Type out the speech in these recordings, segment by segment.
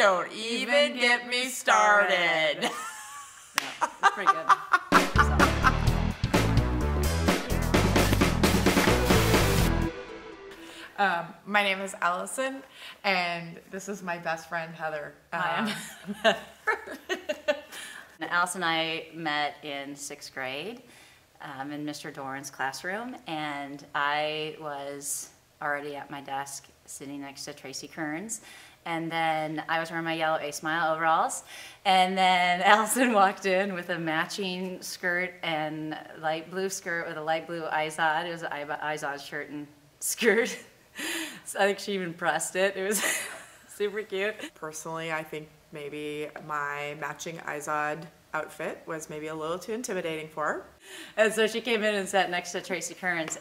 don't even get me started. Yeah, it's pretty good. My name is Allison, and this is my best friend, Heather. Hi, I'm Allison and I met in 6th grade in Mr. Doran's classroom, and I was already at my desk sitting next to Tracy Kearns. And then I was wearing my yellow A-Smile overalls. And then Allison walked in with a matching skirt and light blue skirt with a light blue Izod. It was an Izod shirt and skirt. So I think she even pressed it. It was super cute. Personally, I think maybe my matching Izod outfit was maybe a little too intimidating for her. And so she came in and sat next to Tracy Kearns,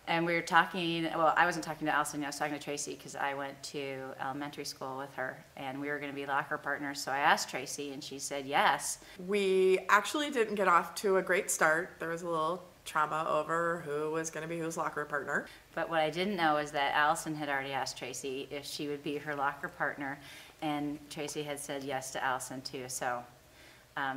and we were talking, well, I wasn't talking to Allison, I was talking to Tracy because I went to elementary school with her, and we were going to be locker partners, so I asked Tracy, and she said yes. We actually didn't get off to a great start. There was a little trauma over who was going to be whose locker partner. But what I didn't know is that Allison had already asked Tracy if she would be her locker partner, and Tracy had said yes to Allison too, so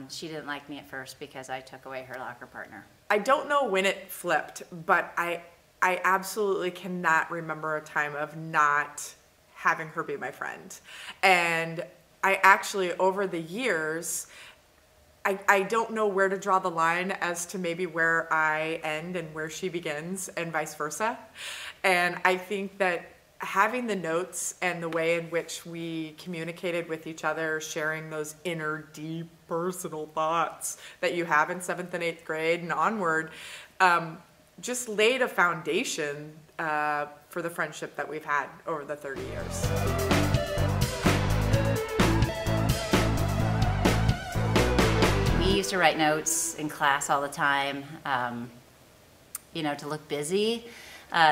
she didn't like me at first because I took away her locker partner. I don't know when it flipped, but I absolutely cannot remember a time of not having her be my friend. And I actually, over the years, I don't know where to draw the line as to maybe where I end and where she begins and vice versa. And I think that having the notes and the way in which we communicated with each other, sharing those inner, deep, personal thoughts that you have in 7th and 8th grade and onward, just laid a foundation for the friendship that we've had over the 30 years. We used to write notes in class all the time, you know, to look busy.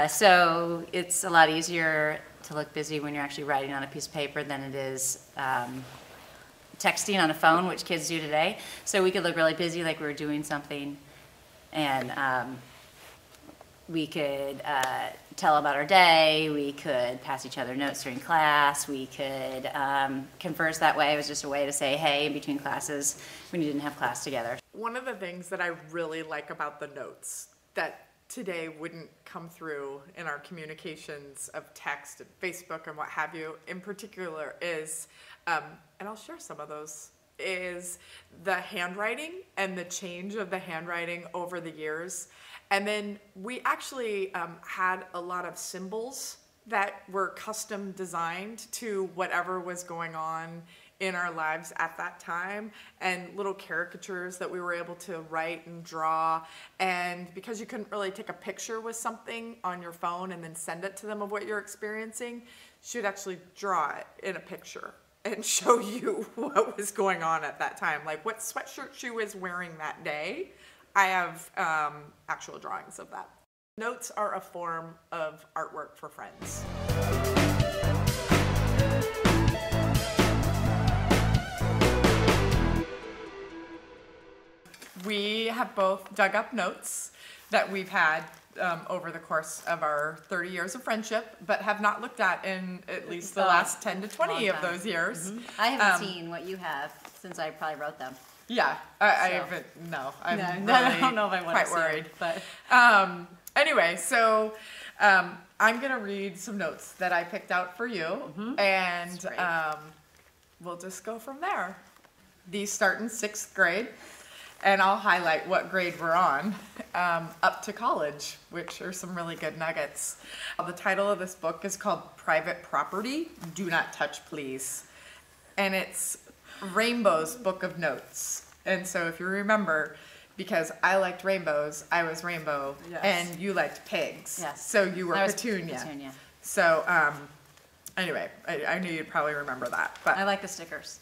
So it's a lot easier to look busy when you're actually writing on a piece of paper than it is texting on a phone, which kids do today. So we could look really busy, like we were doing something, and we could tell about our day, we could pass each other notes during class, we could converse that way. It was just a way to say hey in between classes when you didn't have class together. One of the things that I really like about the notes that today wouldn't come through in our communications of text and Facebook and what have you in particular is, and I'll share some of those, is the handwriting and the change of the handwriting over the years. And then we actually had a lot of symbols that were custom designed to whatever was going on in our lives at that time, and little caricatures that we were able to write and draw. And because you couldn't really take a picture with something on your phone and then send it to them of what you're experiencing, she would actually draw it in a picture and show you what was going on at that time, like what sweatshirt she was wearing that day. I have actual drawings of that. Notes are a form of artwork for friends. We have both dug up notes that we've had over the course of our 30 years of friendship, but have not looked at in at least the last 10 to 20 of those years. Mm-hmm. I haven't seen what you have since I probably wrote them. Yeah, I haven't, no, I'm really I don't know if I want quite to worried. But Anyway, so I'm going to read some notes that I picked out for you, and we'll just go from there. These start in 6th grade, and I'll highlight what grade we're on, up to college, which are some really good nuggets. The title of this book is called Private Property, Do Not Touch Please, and it's Rainbow's Book of Notes. And so if you remember, because I liked rainbows, I was Rainbow, yes. And you liked pigs. Yes. So you were I was Petunia. Petunia. So anyway, I knew you'd probably remember that. But I like the stickers.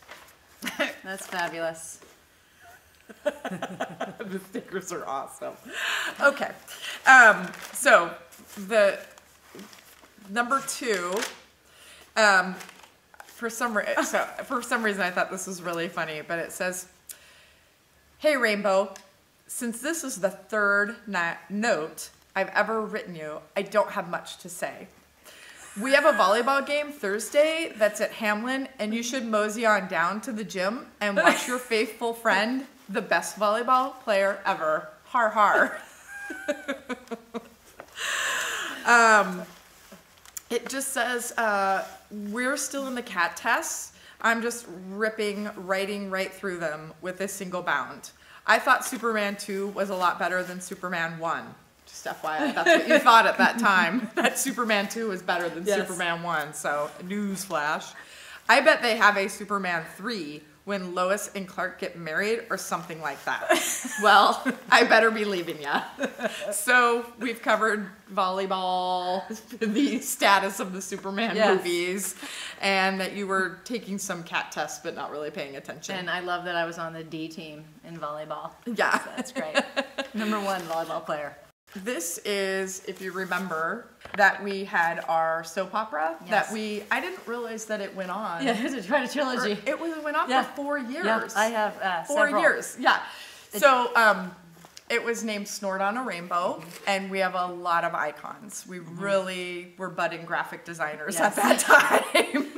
That's fabulous. the stickers are awesome. Okay. So the number 2, for some reason I thought this was really funny, but it says, "Hey Rainbow, since this is the 3rd note I've ever written you, I don't have much to say. We have a volleyball game Thursday that's at Hamlin, and you should mosey on down to the gym and watch your faithful friend, the best volleyball player ever. Har har. It just says, we're still in the cat tests. I'm just writing right through them with a single bound. I thought Superman 2 was a lot better than Superman 1. Just FYI, that's what you thought at that time, that Superman 2 was better than Superman 1. So, newsflash. I bet they have a Superman 3 when Lois and Clark get married or something like that. Well, I better be leaving ya. So we've covered volleyball, the status of the Superman movies, and that you were taking some cat tests but not really paying attention. And I love that I was on the D team in volleyball. Yeah. So that's great. Number 1 volleyball player. This is, if you remember, that we had our soap opera that I didn't realize that it went on. Yeah, it's quite a trilogy. It went on for 4 years. Yeah, I have 4 several. years, yeah. So it was named Snort on a Rainbow, and we have a lot of icons. We really were budding graphic designers at that time.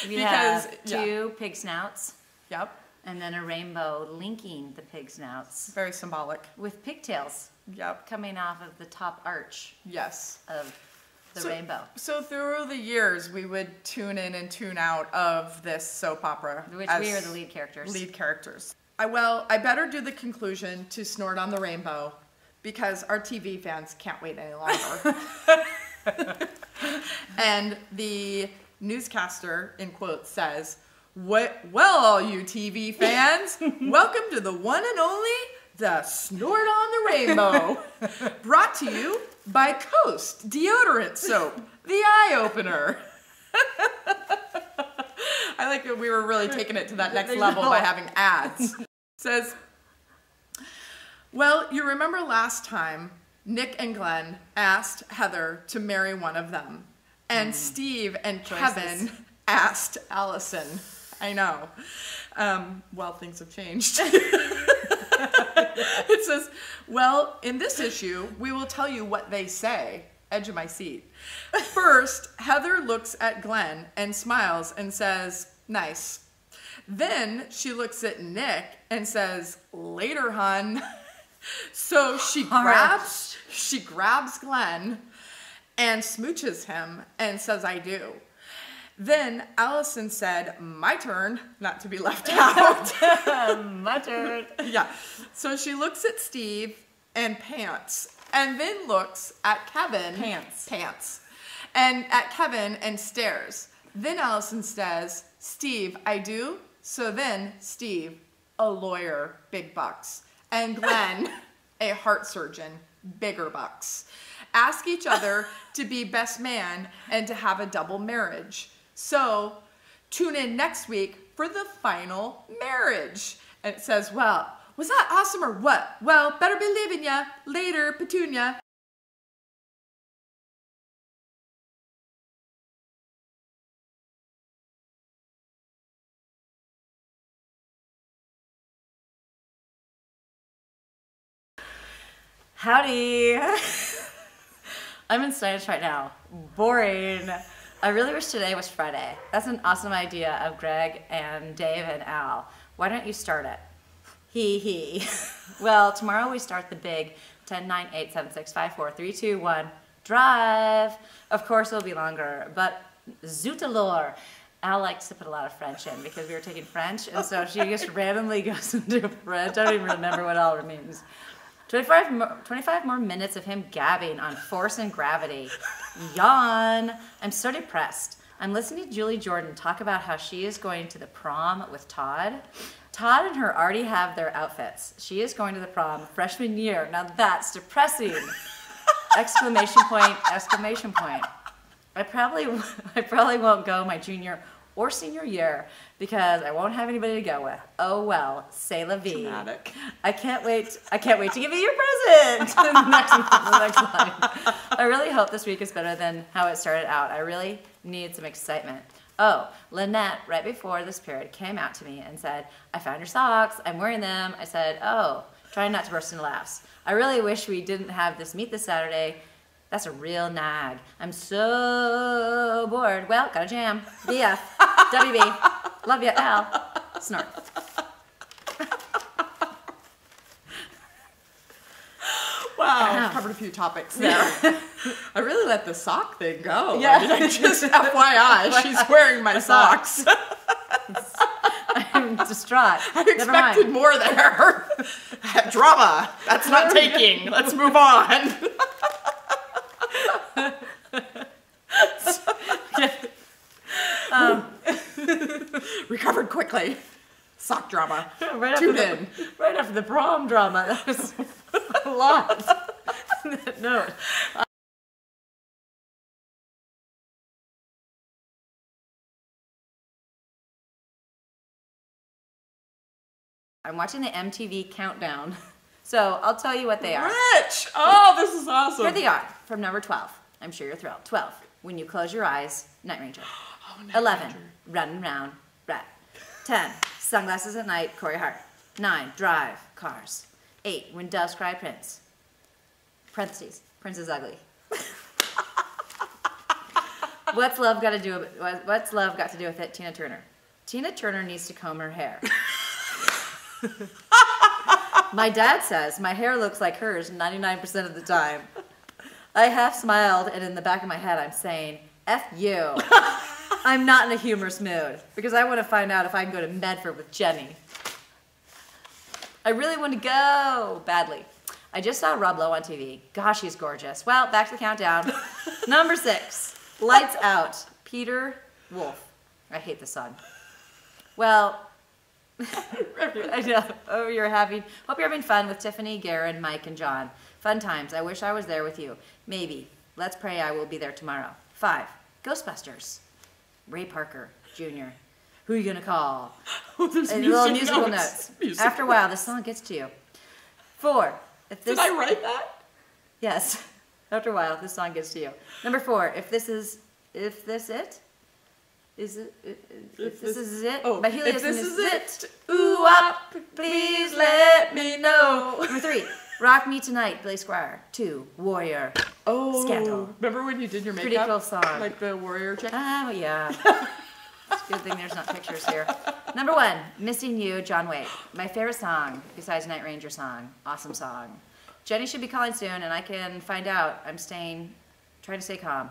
We have 2 pig snouts. Yep. And then a rainbow linking the pig snouts. Very symbolic. With pigtails. Yep. Coming off of the top arch. Yes. Of the rainbow. So through the years, we would tune in and tune out of this soap opera. Which we are the lead characters. Lead characters. I better do the conclusion to Snort on the Rainbow because our TV fans can't wait any longer. And the newscaster, in quotes, says, well, all you TV fans, welcome to the one and only The Snort on the Rainbow, brought to you by Coast Deodorant Soap, the eye opener. I like that we were really taking it to that next level by having ads. It says, well, you remember last time Nick and Glenn asked Heather to marry one of them, and Steve and Kevin asked Allison. I know. Well, things have changed. It says, well, in this issue, we will tell you what they say. Edge of my seat. First, Heather looks at Glenn and smiles and says, nice. Then she looks at Nick and says, later, hun. So she grabs Glenn and smooches him and says, I do. Then Allison said, my turn, not to be left out. My turn. Yeah. So she looks at Steve and pants, and then looks at Kevin. Pants. And at Kevin and stares. Then Allison says, Steve, I do. So then Steve, a lawyer, big bucks. And Glenn, a heart surgeon, bigger bucks. Ask each other to be best man and to have a double marriage. So tune in next week for the final marriage. And it says, well, was that awesome or what? Well, better be leaving ya. Later, Petunia. Howdy. I'm in science right now. Boring. I really wish today was Friday. That's an awesome idea of Greg and Dave and Al. Why don't you start it? He. Well, tomorrow we start the big 10, 9, 8, 7, 6, 5, 4, 3, 2, 1 drive. Of course it'll be longer, but zootalore. Al likes to put a lot of French in because we were taking French, and so she just randomly goes into French. I don't even remember what all it means. 25 more minutes of him gabbing on force and gravity. Yawn. I'm so depressed. I'm listening to Julie Jordan talk about how she is going to the prom with Todd. Todd and her already have their outfits. She is going to the prom freshman year. Now that's depressing. Exclamation point, exclamation point. I probably won't go my junior or senior year because I won't have anybody to go with. Oh well, c'est la vie. Dramatic. I can't wait to give you your present. the next line. I really hope this week is better than how it started out. I really need some excitement. Oh, Lynette, right before this period, came out to me and said, I found your socks. I'm wearing them. I said, oh, trying not to burst into laughs. I really wish we didn't have this meet this Saturday. That's a real nag. I'm so bored. Well, got a jam. BF. WB. Love ya, Al. Snort. Wow, covered a few topics there. I really let the sock thing go. Yeah. I mean, just FYI, she's wearing my socks. I'm distraught. I expected more there. Drama. That's not taking. Let's move on. Recovered quickly. Sock drama. Tune in. Right after the prom drama. That was a lot. No. I'm watching the MTV Countdown. So I'll tell you what they are. Rich! Oh, this is awesome. Here they are from number 12. I'm sure you're thrilled. 12. When you close your eyes, Night Ranger. Oh, Night 11. Ranger. Running round, rat. 10. Sunglasses at night, Corey Hart. 9. Drive, Cars. 8. When doves cry, Prince. Parentheses. Prince is ugly. What's love got to do with it? Tina Turner. Tina Turner needs to comb her hair. My dad says my hair looks like hers 99% of the time. I half smiled, and in the back of my head I'm saying, F you. I'm not in a humorous mood because I want to find out if I can go to Medford with Jenny. I really want to go badly. I just saw Rob Lowe on TV. Gosh, he's gorgeous. Well, back to the countdown. Number 6, Lights Out, Peter Wolf. I hate this song. Well, I know. Oh, you're having. Hope you're having fun with Tiffany, Garen, Mike, and John. Fun times. I wish I was there with you. Maybe. Let's pray I will be there tomorrow. 5. Ghostbusters. Ray Parker Jr. Who are you gonna call? Oh, there's Little musical notes. After a while, the song gets to you. 4. If this. Did I write that? Yes. After a while, this song gets to you. Number 4. If this it. Is it? If this is it? Oh, By Helios, if this and is this it. Ooh up, please let me know. Number 3, Rock Me Tonight, Billy Squire. 2, Warrior. Oh, Scandal. Remember when you did your makeup? Pretty cool song. Like the warrior chick? Oh yeah. It's a good thing there's not pictures here. Number 1, Missing You, John Wayne. My favorite song besides Night Ranger song. Awesome song. Jenny should be calling soon, and I can find out. I'm trying to stay calm.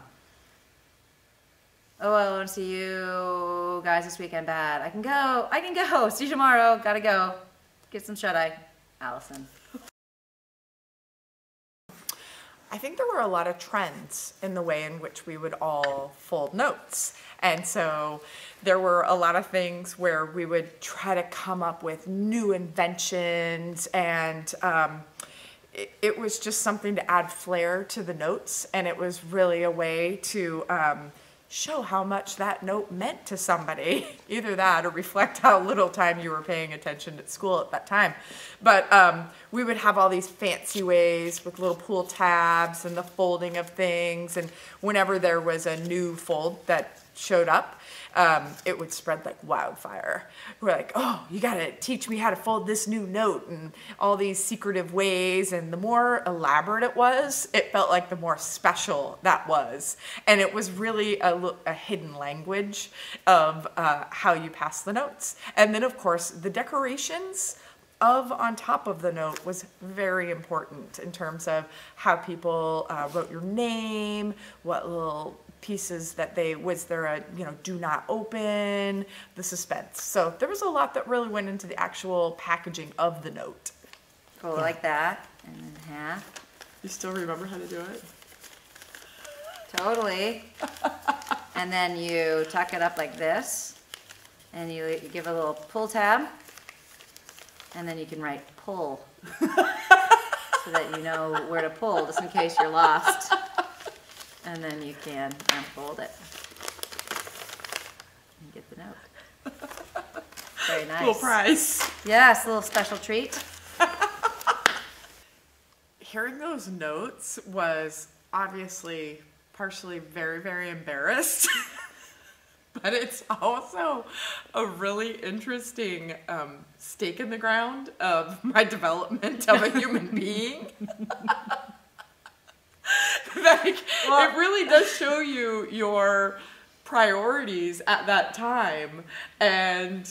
Oh, I want to see you guys this weekend. Bad. I can go. See you tomorrow. Gotta go. Get some shut-eye. Allison. I think there were a lot of trends in the way in which we would all fold notes. And so there were a lot of things where we would try to come up with new inventions, and it was just something to add flair to the notes, and it was really a way to show how much that note meant to somebody. Either that or reflect how little time you were paying attention at school at that time. But we would have all these fancy ways with little pull tabs and the folding of things, and whenever there was a new fold that showed up, it would spread like wildfire. We're like, oh, you gotta teach me how to fold this new note, and all these secretive ways. And the more elaborate it was, it felt like the more special that was. And it was really a hidden language of how you pass the notes. And then, of course, the decorations on top of the note was very important in terms of how people wrote your name, what little pieces that was there a, do not open, the suspense. So there was a lot that really went into the actual packaging of the note. Fold like that, and then half. You still remember how to do it? Totally. And then you tuck it up like this, and you give a little pull tab, and then you can write pull, so that you know where to pull, just in case you're lost. And then you can unfold it and get the note. Very nice. Little prize. Yes, a little special treat. Hearing those notes was obviously partially very, very embarrassed. But it's also a really interesting stake in the ground of my development of a human being. Like, it really does show you your priorities at that time, and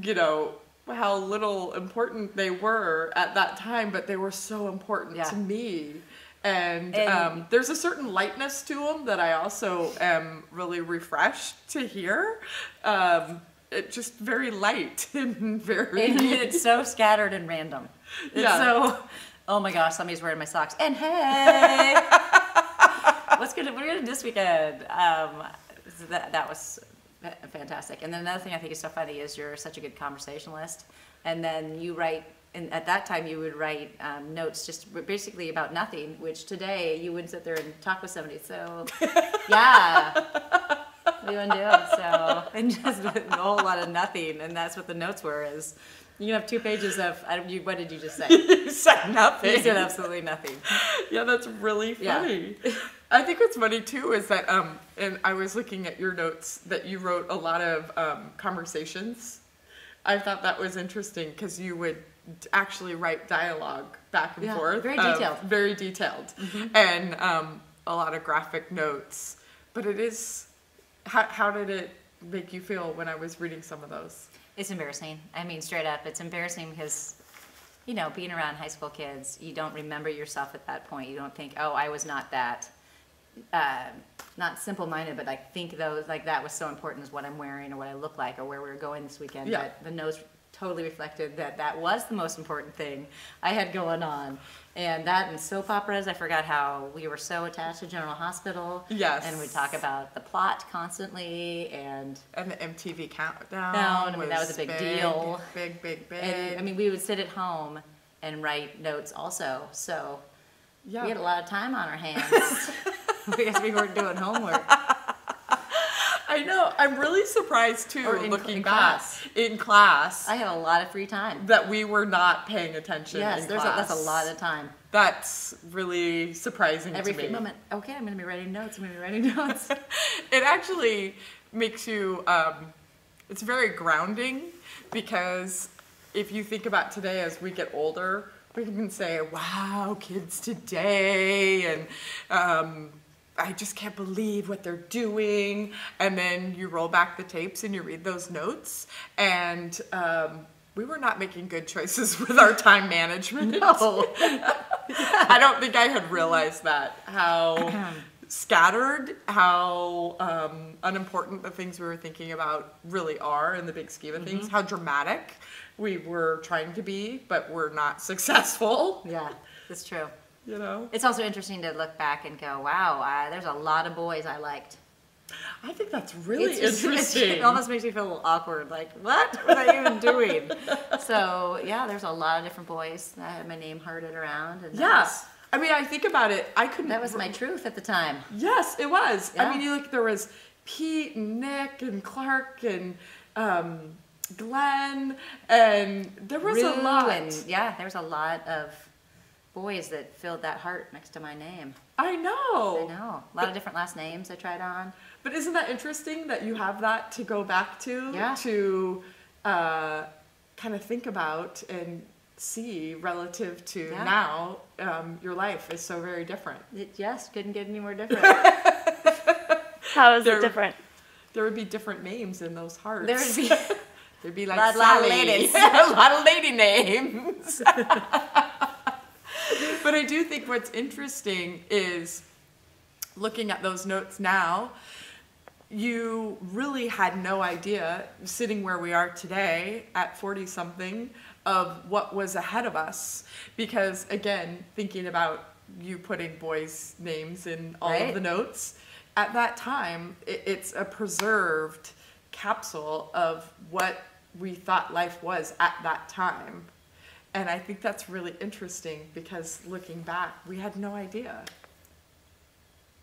you know how little important they were at that time, but they were so important to me. And there's a certain lightness to them that I also am really refreshed to hear. It's just very light and very... And it's so scattered and random. It's so, oh my gosh, somebody's wearing my socks. And hey, what are we gonna do this weekend? So that was fantastic. And then another thing I think is so funny is you're such a good conversationalist. And then you write, and at that time you would write notes just basically about nothing, which today you would sit there and talk with somebody. So, yeah. What do you want to do? So, and just a whole lot of nothing, and that's what the notes were. Is you can have 2 pages of what did you just say? You said nothing. You said absolutely nothing. Yeah, that's really funny. Yeah. I think what's funny too is that, and I was looking at your notes that you wrote a lot of conversations. I thought that was interesting because you would actually write dialogue back and forth. Very detailed. Very detailed, and a lot of graphic notes. But it is. How did it make you feel when I was reading some of those? It's embarrassing. I mean, straight up, it's embarrassing because, you know, being around high school kids, you don't remember yourself at that point. You don't think, oh, I was not that, not simple-minded, but like think those, like that was so important as what I'm wearing or what I look like or where we were going this weekend. Yeah. But the notes totally reflected that that was the most important thing I had going on. And that and soap operas, I forgot how we were so attached to General Hospital. Yes. And we'd talk about the plot constantly and the MTV Countdown. I mean, that was a big deal. Big. And, I mean, we would sit at home and write notes also. So we had a lot of time on our hands because we weren't doing homework. I know. I'm really surprised too, looking back in class. I had a lot of free time. That we were not paying attention. Yes, in class. That's a lot of time. That's really surprising to me. Every free moment. Okay, I'm going to be writing notes. It actually makes you. It's very grounding because if you think about today as we get older, we can say, "Wow, kids today," and. I just can't believe what they're doing. And then you roll back the tapes and you read those notes. And we were not making good choices with our time management. No. I don't think I had realized that, how scattered, how unimportant the things we were thinking about really are in the big scheme of things, how dramatic we were trying to be, but we're not successful. Yeah, that's true. You know, it's also interesting to look back and go, wow, there's a lot of boys I liked. I think that's really interesting. It almost makes me feel a little awkward, like, what was I even doing? So, yeah, there's a lot of different boys. I had my name hearted around. And yes. I mean, I think about it, I couldn't... That was my truth at the time. Yes, it was. Yeah. I mean, there was Pete and Nick and Clark and Glenn, and there was Rue, a lot. And, there was a lot of boys that filled that heart next to my name. I know. A lot of different last names I tried on. But isn't that interesting that you have that to go back to? Yeah. To kind of think about and see relative to now, your life is so very different. Yes, couldn't get any more different. How is it different? There would be different names in those hearts. There'd be like a lot of ladies. A lot of lady names. But I do think what's interesting is looking at those notes now, you really had no idea, sitting where we are today at 40-something, of what was ahead of us. Because, again, thinking about you putting boys' names in all of the notes, at that time, it's a preserved capsule of what we thought life was at that time. And I think that's really interesting because looking back, we had no idea.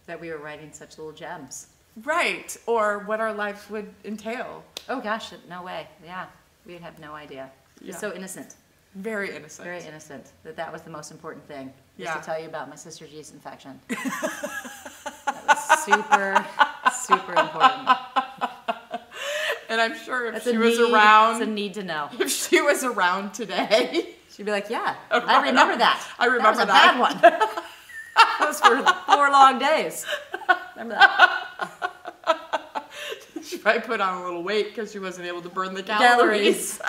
That we were writing such little gems. Right, or what our lives would entail. Oh gosh, no way. Yeah, we have no idea. Yeah. So innocent. Very innocent. Very innocent. That was the most important thing. Just to tell you about my sister's yeast infection. That was super, super important. And I'm sure if she was around... It's a need to know. If she was around today... She'd be like, yeah, I remember that. I remember that. Was a bad one. was for 4 long days. Remember that? She probably put on a little weight because she wasn't able to burn the calories.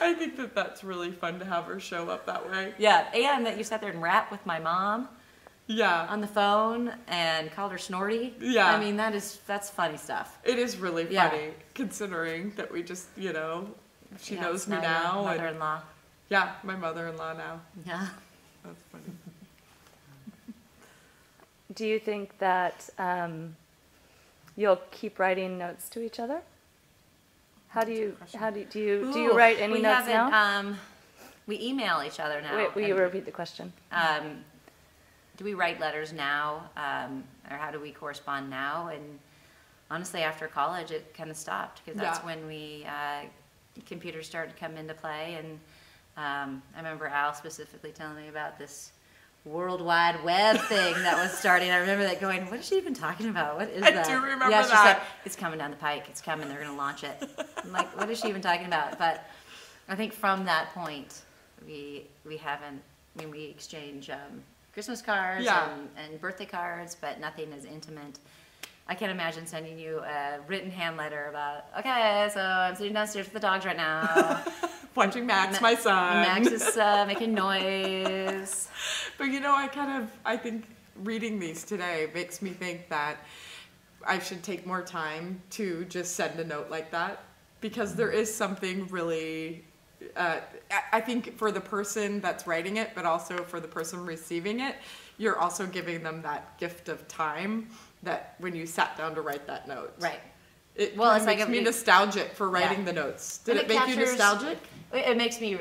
I think that that's really fun to have her show up that way. Yeah, and that you sat there and rap with my mom Yeah. on the phone and called her Snorty. Yeah. I mean, that's funny stuff. It is really Yeah. funny considering that we just, she Yeah, knows it's me your now. And, Mother-in-law. yeah, my mother-in-law now. Yeah. That's funny. Do you think that you'll keep writing notes to each other? Do you write any we notes haven't, now? We email each other now. Wait, will you and, repeat the question? do we write letters now, or how do we correspond now? And honestly, after college, it kind of stopped because that's Yeah. when we computers started to come into play. And I remember Al specifically telling me about this World Wide Web thing that was starting. I remember that going, what is she even talking about? What is I that? do remember yeah, she's that. like, it's coming down the pike. It's coming. They're going to launch it. I'm like, what is she even talking about? But I think from that point, we haven't, we exchange Christmas cards Yeah. and birthday cards, but nothing as intimate. I can't imagine sending you a written hand letter about, okay, so I'm sitting downstairs with the dogs right now. Punching Max, my son. Max is making noise. But I think reading these today makes me think that I should take more time to just send a note like that because there is something really, I think for the person that's writing it, but also for the person receiving it, you're also giving them that gift of time that when you sat down to write that note. Right. It Well, well, it's like makes a- me it- nostalgic for writing Yeah. the notes. Did And it make you captures- nostalgic? It makes me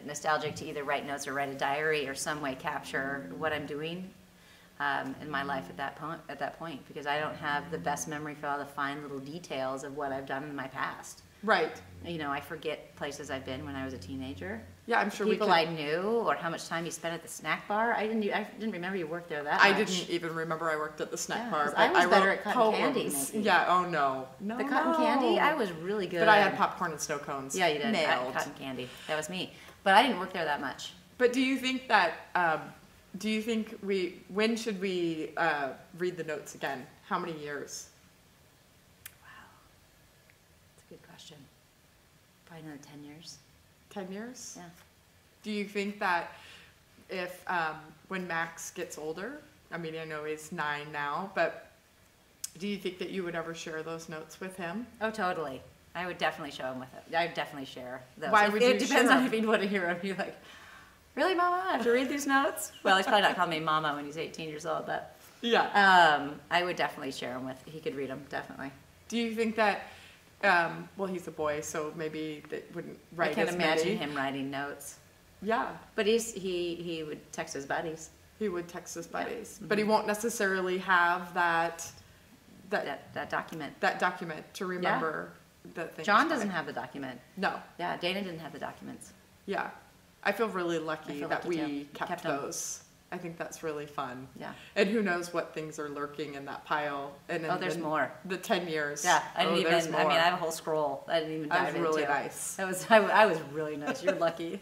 nostalgic to either write notes or write a diary or some way capture what I'm doing in my life at that point, because I don't have the best memory for all the fine little details of what I've done in my past. Right. I forget places I've been when I was a teenager. Yeah, I'm sure People we I could. knew, or how much time you spent at the snack bar. I didn't remember you worked there that I much. didn't even remember I worked at the snack Yeah, bar. 'cause But I was better wrote at cotton candy poems. making. Yeah. Oh no. No. The cotton candy, I was really good. But I had popcorn and snow cones. Yeah, you did. Nailed. Cotton candy. That was me. But I didn't work there that much. But do you think that? When should we read the notes again? How many years? That's a good question. Probably another 10 years. 10 years? Yeah. Do you think that if when Max gets older, I mean, I know he's 9 now, but do you think that you would ever share those notes with him? Oh, totally. I would definitely show him with it. I would definitely share those. Why It- would it you depends share on them? if he'd want to hear them. You're like, really, Mama? I have to read these notes? Well, he's probably not calling me Mama when he's 18 years old, but Yeah. I would definitely share them with. He could read them, definitely. Do you think that? Well, he's a boy, so maybe they wouldn't write I can't as imagine many. him writing notes. Yeah. But he would text his buddies. He would text his buddies, Mm-hmm. but he won't necessarily have that That document. document to remember the things. John by. doesn't have the document. No, Yeah, Dana didn't have the documents. yeah. I feel really lucky feel that lucky we too. kept Kept 'em. those. I think that's really fun. Yeah. And who knows what things are lurking in that pile? And in Oh, there's more. The 10 years. Yeah, I didn't there's even. I mean, more. I have a whole scroll. I didn't even That dive was really into. nice. I was really nice. You're lucky.